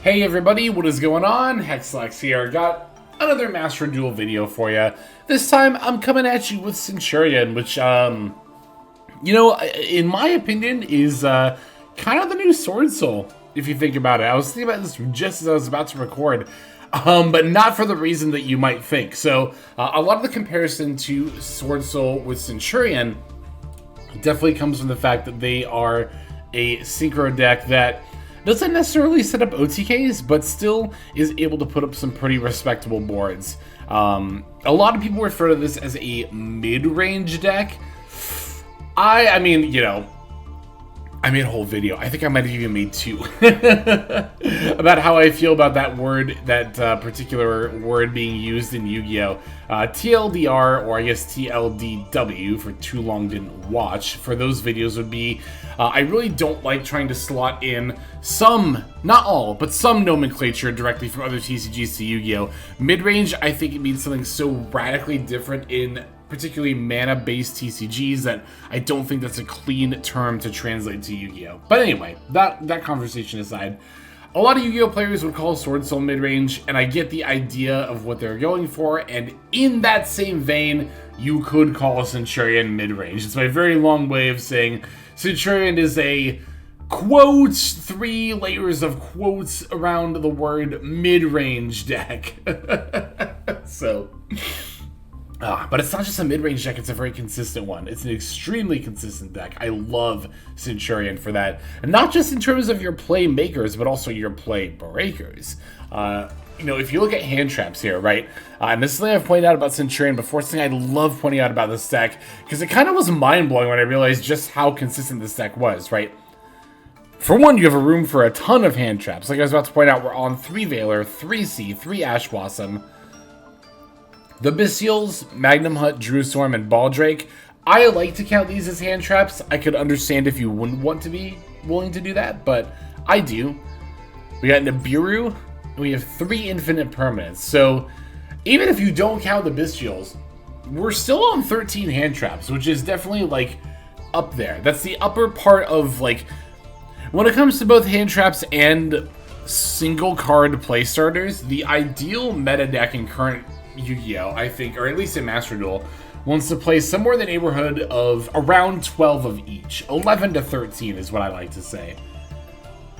Hey everybody, what is going on? Hexlex here. Got another Master Duel video for you. This time I'm coming at you with Centur-Ion, which, in my opinion is kind of the new Sword Soul, if you think about it. I was thinking about this just as I was about to record, but not for the reason that you might think. So a lot of the comparison to Sword Soul with Centur-Ion definitely comes from the fact that they are a synchro deck that doesn't necessarily set up OTKs, but still is able to put up some pretty respectable boards. A lot of people refer to this as a mid-range deck. I made a whole video. I think I might have even made two about how I feel about that word, that particular word being used in Yu-Gi-Oh! TLDR, or I guess TLDW for Too Long Didn't Watch, for those videos would be, I really don't like trying to slot in some, not all, but some nomenclature directly from other TCGs to Yu-Gi-Oh! Mid-range, I think it means something so radically different in particularly mana-based TCGs that I don't think that's a clean term to translate to Yu-Gi-Oh! But anyway, that conversation aside, a lot of Yu-Gi-Oh! Players would call Sword Soul mid-range, and I get the idea of what they're going for, and in that same vein, you could call Centur-Ion mid-range. It's my very long way of saying Centur-Ion is a quotes, 3 layers of quotes around the word mid-range deck. But it's not just a mid-range deck, it's a very consistent one. It's an extremely consistent deck. I love Centur-Ion for that. And not just in terms of your play makers, but also your play breakers. If you look at hand traps here, right? And this is something I've pointed out about Centur-Ion before. It's something I love pointing out about this deck, because it kind of was mind-blowing when I realized just how consistent this deck was, right? For one, you have a room for a ton of hand traps. Like I was about to point out, we're on 3 Veiler, 3 Sea, 3 Ash Blossom, the Bystials, Magnum Hut, Drewstorm, and Baldrake. I like to count these as hand traps. I could understand if you wouldn't want to be willing to do that, but I do. We got Nibiru, and we have 3 infinite permanents. So even if you don't count the Bystials, we're still on 13 hand traps, which is definitely like up there. That's the upper part of, like, when it comes to both hand traps and single card play starters, the ideal meta deck in current Yu-Gi-Oh!, I think, or at least in Master Duel, wants to play somewhere in the neighborhood of around 12 of each. 11 to 13 is what I like to say.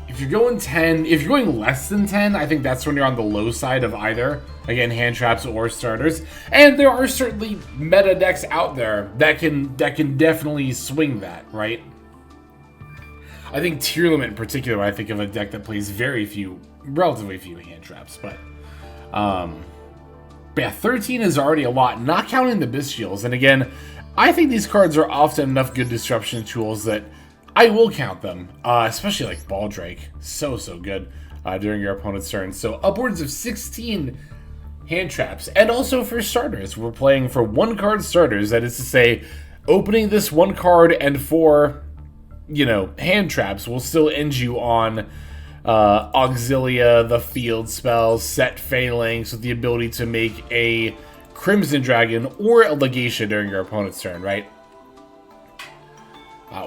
If you're going 10, if you're going less than 10, I think that's when you're on the low side of either, again, hand traps or starters. And there are certainly meta decks out there that can definitely swing that, right? I think Tier Limit in particular, I think of a deck that plays relatively few hand traps, but yeah, 13 is already a lot, not counting the Bystials. And again, I think these cards are often enough good disruption tools that I will count them, especially like Baldrake. So good during your opponent's turn. So upwards of 16 hand traps. And also for starters, we're playing for 1-card starters. That is to say, opening this 1 card and 4, hand traps will still end you on Auxilia, the field spell, set Phalanx with the ability to make a Crimson Dragon or a Legatia during your opponent's turn, right?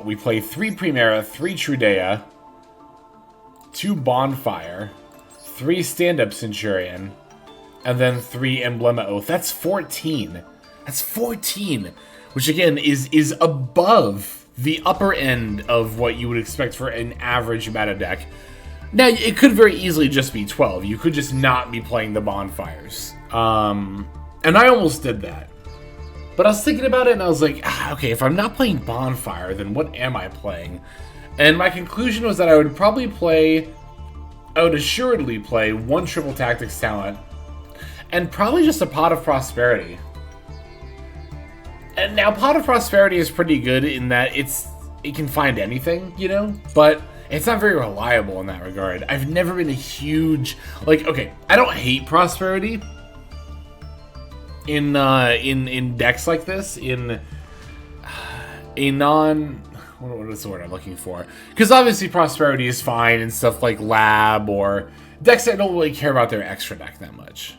We play 3 Primera, 3 Trudea, 2 Bonfire, 3 Stand-Up Centur-Ion, and then 3 Emblema Oath. That's 14. That's 14, which again is above the upper end of what you would expect for an average meta deck. Now, it could very easily just be 12. You could just not be playing the Bonfires. And I almost did that. But I was thinking about it, and I was like, okay, if I'm not playing Bonfire, then what am I playing? And my conclusion was that I would assuredly play 1 Triple Tactics Talent, and probably just a Pot of Prosperity. And now, Pot of Prosperity is pretty good in that it can find anything, but it's not very reliable in that regard. I've never been a huge, okay, I don't hate Prosperity in decks like this, in a what is the word I'm looking for? Because obviously Prosperity is fine in stuff like Lab or decks that don't really care about their extra deck that much.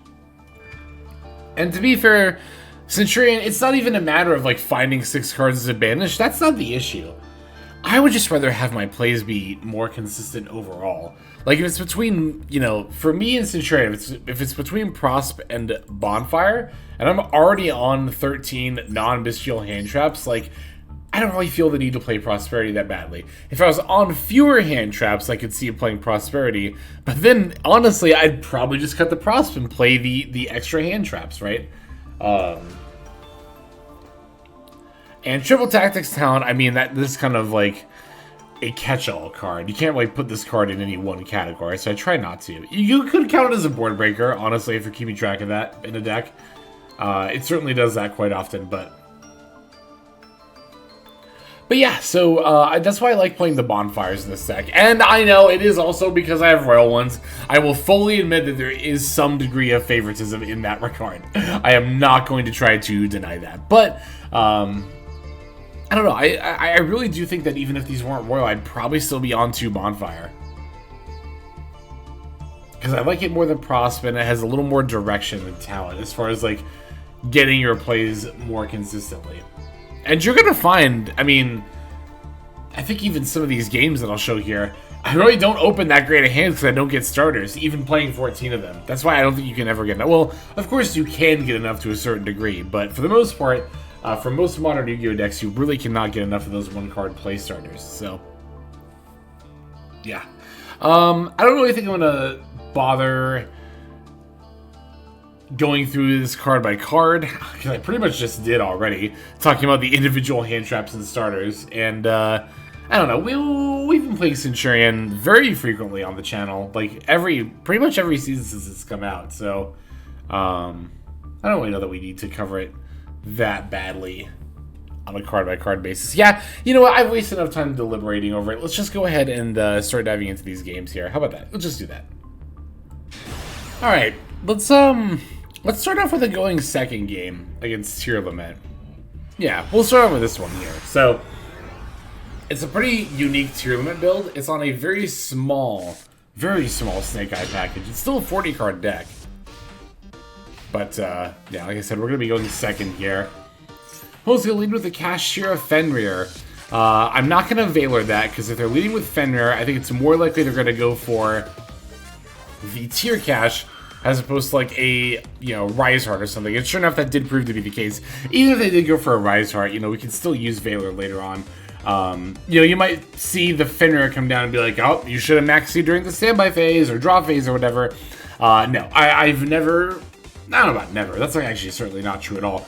And to be fair, Centur-Ion, it's not even a matter of finding 6 cards as a banish. That's not the issue. I would just rather have my plays be more consistent overall. Like, if it's between, you know, for me and Centurion, if it's between Prosp and Bonfire, and I'm already on 13 non-bestial hand traps, like, I don't really feel the need to play Prosperity that badly. If I was on fewer hand traps, I could see playing Prosperity, but then, honestly, I'd probably just cut the Prosp and play the extra hand traps, right? And Triple Tactics Talent, I mean, this is kind of like a catch-all card. You can't really put this card in any one category, so I try not to. You could count it as a board breaker, honestly, if you're keeping track of that in a deck. It certainly does that quite often, but yeah, so that's why I like playing the Bonfires in this deck. And I know it is also because I have Royal ones. I will fully admit that there is some degree of favoritism in that regard. I am not going to try to deny that. But, I don't know. I really do think that even if these weren't Royal, I'd probably still be on to Bonfire. Because I like it more than Prosp, and it has a little more direction than Talent as far as, like, getting your plays more consistently. And you're going to find, I mean, I think even some of these games that I'll show here, I really don't open that great of hands because I don't get starters, even playing 14 of them. That's why I don't think you can ever get enough. Well, of course you can get enough to a certain degree, but for the most part, for most modern Yu-Gi-Oh! Decks, you really cannot get enough of those one-card play starters, so yeah. I don't really think I'm going to bother going through this card by card, because I pretty much just did already, talking about the individual hand traps and starters, and I don't know, we've been playing Centur-Ion very frequently on the channel, like pretty much every season since it's come out, so I don't really know that we need to cover it that badly on a card by card basis. Yeah, you know what, I've wasted enough time deliberating over it. Let's just go ahead and start diving into these games here. How about that? Let's just do that. Alright, let's start off with a going second game against Tear Lament. Yeah, we'll start off with this one here. So, it's a pretty unique Tear Lament build. It's on a very small Snake Eye package. It's still a 40-card deck. But, yeah, like I said, we're going to be going second here. Who's going to lead with the Cashier of Fenrir? I'm not going to Valor that, because if they're leading with Fenrir, I think it's more likely they're going to go for the Tear Cash, as opposed to like a, you know, Rise Heart or something. And sure enough, that did prove to be the case. Even if they did go for a Rise Heart, you know, we can still use Valor later on. You know, you might see the Fenrir come down and be like, oh, you should have maxed during the standby phase or draw phase or whatever. No, I've never, I don't know about never. That's like actually certainly not true at all.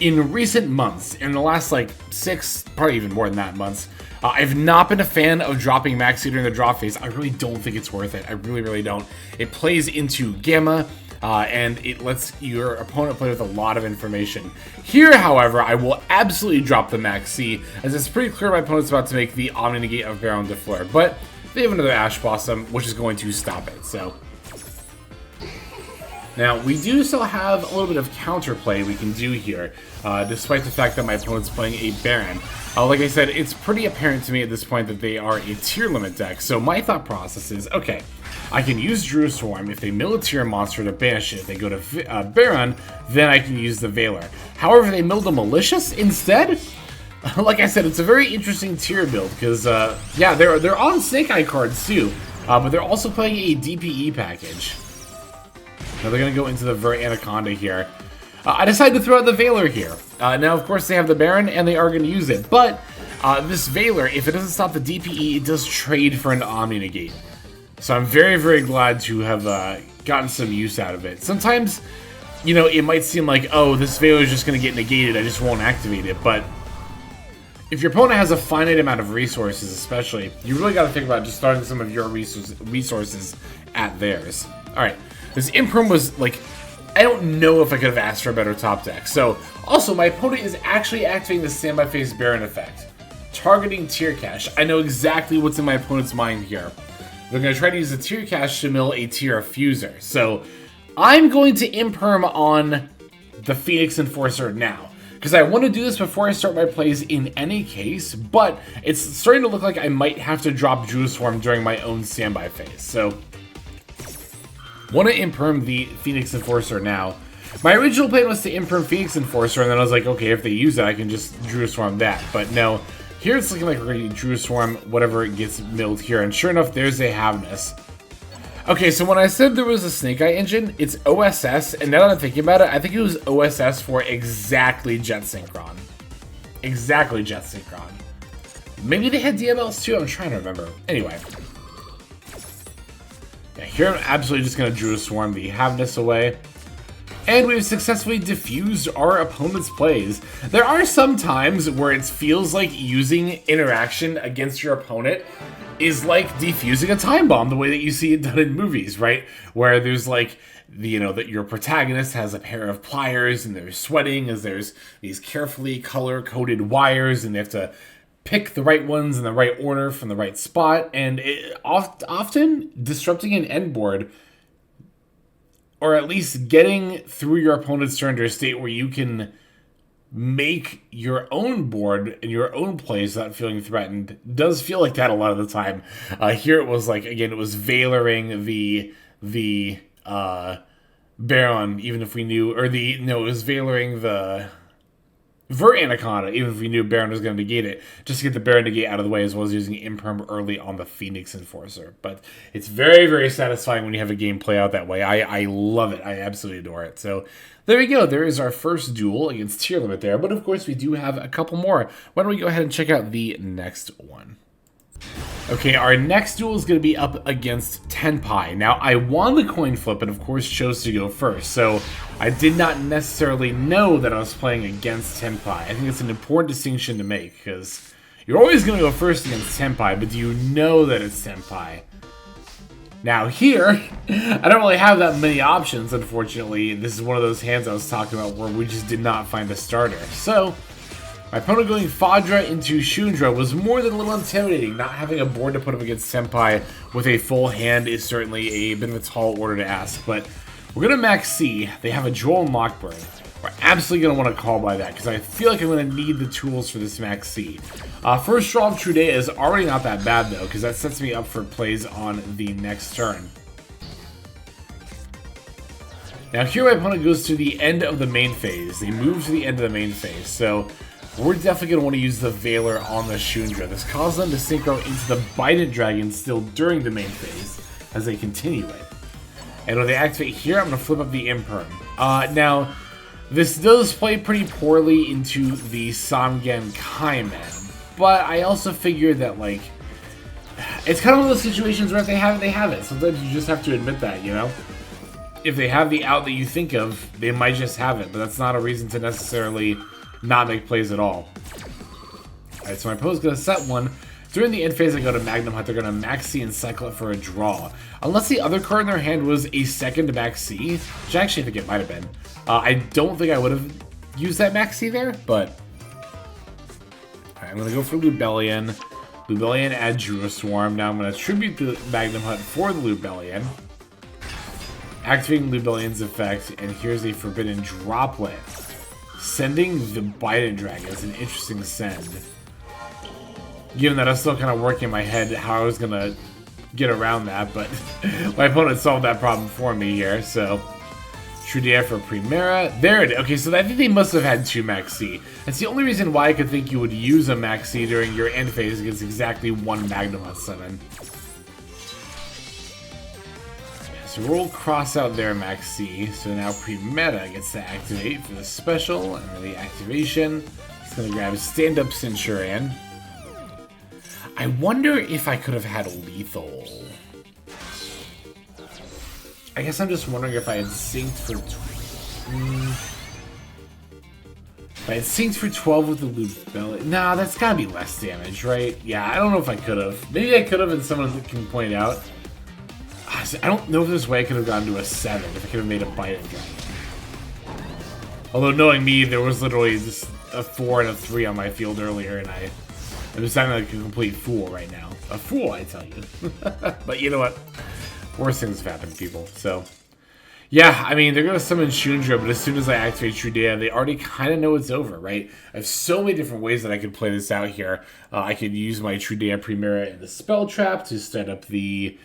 In recent months, in the last like 6, probably even more than that months, I've not been a fan of dropping Maxi during the draw phase. I really don't think it's worth it. I really, really don't. It plays into Gamma, and it lets your opponent play with a lot of information. Here, however, I will absolutely drop the Maxi, as it's pretty clear my opponent's about to make the Omni Negate of Baron de Fleur, but they have another Ash Blossom, which is going to stop it, so. Now, we do still have a little bit of counterplay we can do here, despite the fact that my opponent's playing a Baron. Like I said, it's pretty apparent to me at this point that they are a Tear Limit deck, so my thought process is, okay, I can use Druid Swarm. If they mill a Tear monster to banish it, if they go to Baron, then I can use the Valor. However, if they milled a Malicious instead, like I said, it's a very interesting Tear build, because, yeah, they're on Snake Eye cards too, but they're also playing a DPE package. Now they're going to go into the Ver Anaconda here. I decided to throw out the Valor here. Now, of course, they have the Baron, and they are going to use it. But this Valor, if it doesn't stop the DPE, it does trade for an Omni Negate. So I'm very, very glad to have gotten some use out of it. Sometimes, you know, it might seem like, oh, this Valor is just going to get negated, I just won't activate it. But if your opponent has a finite amount of resources, especially, you really got to think about just starting some of your resources at theirs. Alright. This Imperm was, like, I don't know if I could have asked for a better top deck. So, also, my opponent is actually activating the Standby Phase Baron effect, targeting Tear Cash. I know exactly what's in my opponent's mind here. They're going to try to use the Tear Cash to mill a Tear Fuser. So, I'm going to Imperm on the Phoenix Enforcer now, because I want to do this before I start my plays in any case, but it's starting to look like I might have to drop Druid Swarm during my own Standby Phase. So, want to Imperm the Phoenix Enforcer now. My original plan was to Imperm Phoenix Enforcer, and then I was like, okay, if they use it, I can just Druid Swarm that. But no, Here it's looking like we're going to Drew Swarm, whatever gets milled here. And sure enough, there's a Havness. Okay, so when I said there was a Snake Eye engine, it's OSS, and now that I'm thinking about it, I think it was OSS for exactly Jet Synchron. Exactly Jet Synchron. Maybe they had DMLs too, I'm trying to remember. Anyway. Yeah, here I'm absolutely just going to Drew Swarm the Havness away. And we've successfully diffused our opponent's plays. There are some times where it feels like using interaction against your opponent is like defusing a time bomb, the way that you see it done in movies, right? Where there's like, that your protagonist has a pair of pliers and they're sweating as there's these carefully color-coded wires and they have to pick the right ones in the right order from the right spot. And often disrupting an end board, or at least getting through your opponent's turn to a state where you can make your own board and your own plays without feeling threatened, does feel like that a lot of the time. Here it was like, again, it was Veilering the Baron, even if we knew, it was Veilering the Vert Anaconda, even if we knew Baron was going to negate it, just to get the Baron negate out of the way, as well as using Imperm early on the Phoenix Enforcer. But it's very, very satisfying when you have a game play out that way. I love it. I absolutely adore it. So there we go. There is our first duel against Tier Limit there. But of course, we do have a couple more. Why don't we go ahead and check out the next one? Okay, our next duel is going to be up against Tenpai. Now, I won the coin flip and, of course, chose to go first. So I did not necessarily know that I was playing against Tenpai. I think it's an important distinction to make, because you're always going to go first against Tenpai, but do you know that it's Tenpai? Now here, I don't really have that many options, unfortunately. This is one of those hands I was talking about where we just did not find a starter. So my opponent going Fadra into Shundra was more than a little intimidating. Not having a board to put up against Senpai with a full hand is certainly a bit of a tall order to ask, but we're going to max C. They have a Joel and Lockbird. We're absolutely going to want to call by that, because I feel like I'm going to need the tools for this max C. First draw of Trudea is already not that bad, though, because that sets me up for plays on the next turn. Now here my opponent goes to the end of the main phase. They move to the end of the main phase, so we're definitely going to want to use the Veiler on the Shundra. This causes them to synchro into the Bident Dragon still during the main phase as they continue it. And when they activate here, I'm going to flip up the Imperm. Now, this does play pretty poorly into the Samgen Kaiman, but I also figured that, like, it's kind of one of those situations where if they have it, they have it. Sometimes you just have to admit that, you know? If they have the out that you think of, they might just have it, but that's not a reason to necessarily not make plays at all. Alright, so my opponent's going to set one. During the end phase, I go to Magnum Hunt. They're going to Max C and cycle it for a draw. Unless the other card in their hand was a second Max C, which I actually think it might have been. I don't think I would have used that Max C there, but alright, I'm going to go for Lubellion. Lubellion add Drew Swarm. Now I'm going to tribute the Magnum Hunt for the Lubellion. Activating Lubellion's effect, and here's a Forbidden Droplet. Sending the Bident Dragon is an interesting send. Given that I was still kind of working in my head how I was going to get around that, but my opponent solved that problem for me here, so Trudea for Primera. There it is. Okay, so I think they must have had two Max C. That's the only reason why I could think you would use a Max C during your end phase against exactly one Magnum Hunt summon. So we'll cross out their Max C. So now Primera gets to activate for the special, and then the activation. It's going to grab Stand-Up Centur-Ion. I wonder if I could have had a lethal. I guess I'm just wondering if I had synced for... If I had synced for 12 with the Lubellion... Nah, that's gotta be less damage, right? Yeah, I don't know if I could have. Maybe I could have, and someone can point out. I don't know if there's a way I could have gotten to a 7, if I could have made a Bident Dragon. Although, knowing me, there was literally just a 4 and a 3 on my field earlier, and I'm sounding like a complete fool right now. A fool, I tell you. But you know what? Worse things have happened to people, so... Yeah, I mean, they're going to summon Shundra, but as soon as I activate Trudea, they already kind of know it's over, right? I have so many different ways that I could play this out here. I could use my Trudea Primera in the Spell Trap to set up the,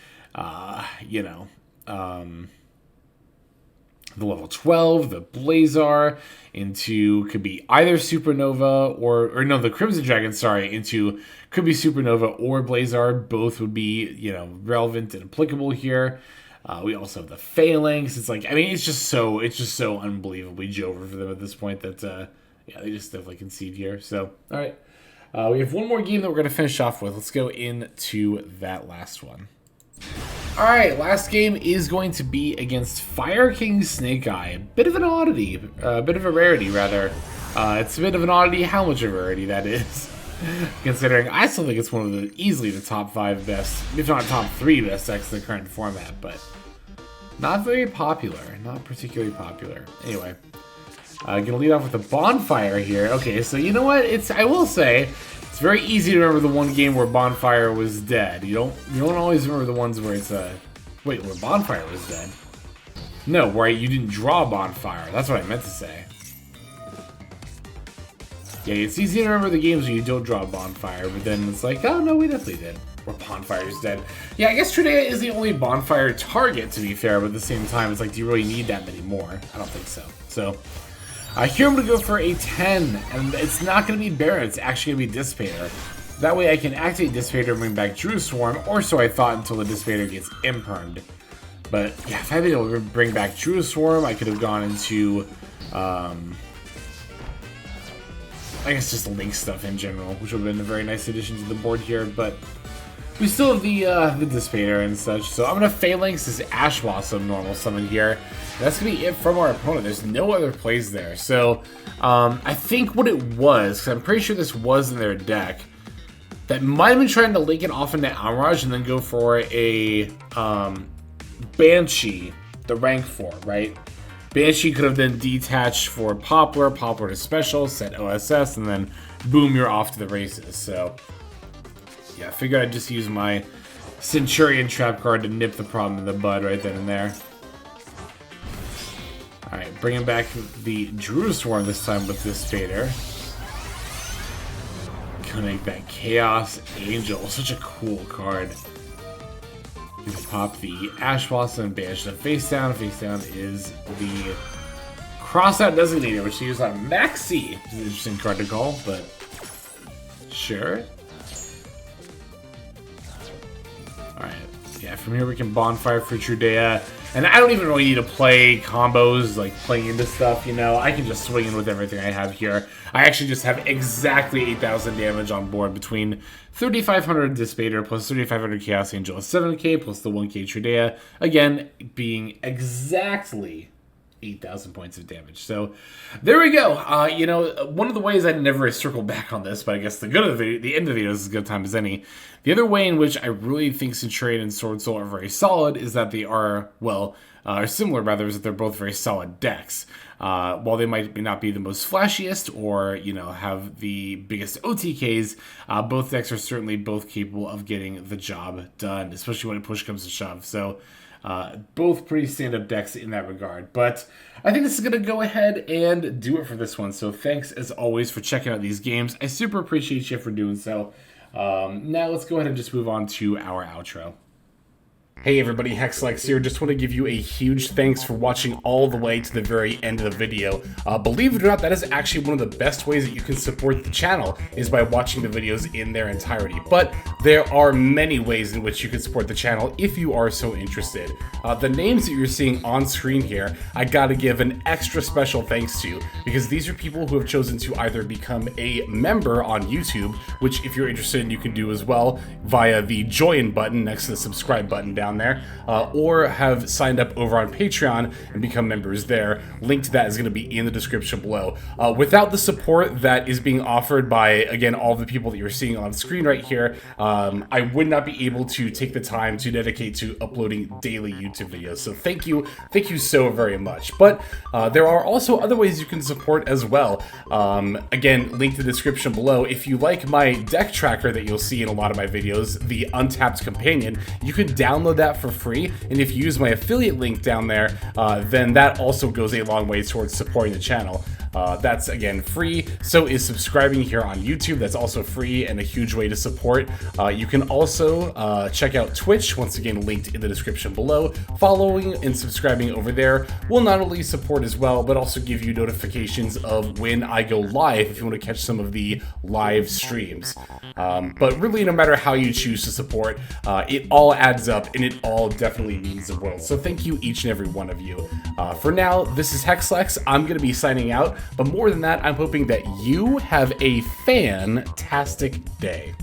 the level 12, the Blazar, into could be either Supernova or no, the Crimson Dragon, sorry, into could be Supernova or Blazar. Both would be, you know, relevant and applicable here. We also have the Phalanx. It's like, I mean, it's just so unbelievably Jover for them at this point that, yeah, they just definitely concede here. So, all right. We have one more game that we're going to finish off with. Let's go into that last one. All right, last game is going to be against Fire King Snake Eye. A bit of an oddity, a bit of a rarity, rather. It's a bit of an oddity how much of a rarity that is. Considering I still think it's one of the easily the top 5 best, if not top 3 best decks in the current format, but not very popular, not particularly popular. Anyway, gonna lead off with a Bonfire here. Okay, so you know what? I will say, it's very easy to remember the one game where Bonfire was dead. You don't always remember the ones where it's wait, where Bonfire was dead. No, where you didn't draw Bonfire. That's what I meant to say. Yeah, it's easy to remember the games where you don't draw Bonfire, but then it's like, oh no, we definitely did. Or Bonfire's dead. Yeah, I guess Trudea is the only Bonfire target, to be fair, but at the same time, it's like, do you really need that many more? I don't think so. So, here I'm going to go for a 10, and it's not going to be Baron, it's actually going to be Dissipator. That way I can activate Dissipator and bring back Druid Swarm, or so I thought until the Dissipator gets impermed. But yeah, if I had been able to bring back Druid Swarm, I could have gone into, I guess just Link stuff in general, which would have been a very nice addition to the board here, but we still have the Dissipator and such, so I'm going to Phalanx this Ash Blossom normal summon here. That's going to be it from our opponent. There's no other plays there. So, I think what it was, because I'm pretty sure this was in their deck, that might have been trying to link it off into Almirage and then go for a Banshee, the rank 4, right? Banshee could have then detached for Poplar to special, set OSS, and then boom, you're off to the races. So, yeah, I figured I'd just use my Centur-Ion trap card to nip the problem in the bud right then and there. Alright, bringing back the Druid Swarm this time with this Fader. Gonna make that Chaos Angel. Such a cool card. You can pop the Ash Blossom and banish the face down. Face down is the Crossout Designator, which you use on Maxi. It's an interesting card to call, but sure. Alright, yeah, from here we can Bonfire for Trudea. And I don't even really need to play combos, like playing into stuff, you know. I can just swing in with everything I have here. I actually just have exactly 8,000 damage on board between 3,500 Dissipator plus 3,500 Chaos Angel, 7k plus the 1k Trudea. Again, being exactly 8,000 points of damage. So there we go. You know, one of the ways I'd never circle back on this, but I guess the good of the video, the end of the video is as good time as any. The other way in which I really think Centur-Ion and Sword Soul are very solid is that they are, well, are similar rather, is that they're both very solid decks. While they might not be the most flashiest or, you know, have the biggest OTKs, both decks are certainly both capable of getting the job done, especially when push comes to shove. So both pretty stand-up decks in that regard. But I think this is going to go ahead and do it for this one. So thanks, as always, for checking out these games. I super appreciate you for doing so. Now let's go ahead and just move on to our outro. Hey everybody, Hexlex here. Just want to give you a huge thanks for watching all the way to the very end of the video. Believe it or not, that is actually one of the best ways that you can support the channel, is by watching the videos in their entirety. But there are many ways in which you can support the channel if you are so interested. The names that you're seeing on screen here, I gotta give an extra special thanks to, because these are people who have chosen to either become a member on YouTube, which if you're interested you can do as well via the join button next to the subscribe button down there, or have signed up over on Patreon and become members there. Link to that is going to be in the description below. Without the support that is being offered by, again, all the people that you're seeing on screen right here, I would not be able to take the time to dedicate to uploading daily YouTube videos. So thank you so very much. But there are also other ways you can support as well. Again, link to the description below. If you like my deck tracker that you'll see in a lot of my videos, the Untapped Companion, you can download that for free, and if you use my affiliate link down there, then that also goes a long way towards supporting the channel. That's again free. So is subscribing here on YouTube. That's also free and a huge way to support. You can also check out Twitch, once again linked in the description below. Following and subscribing over there will not only support as well, but also give you notifications of when I go live if you want to catch some of the live streams. But really, no matter how you choose to support, it all adds up and it all definitely means the world. So thank you, each and every one of you. For now, this is Hexlex. I'm going to be signing out, but more than that, I'm hoping that you have a fantastic day.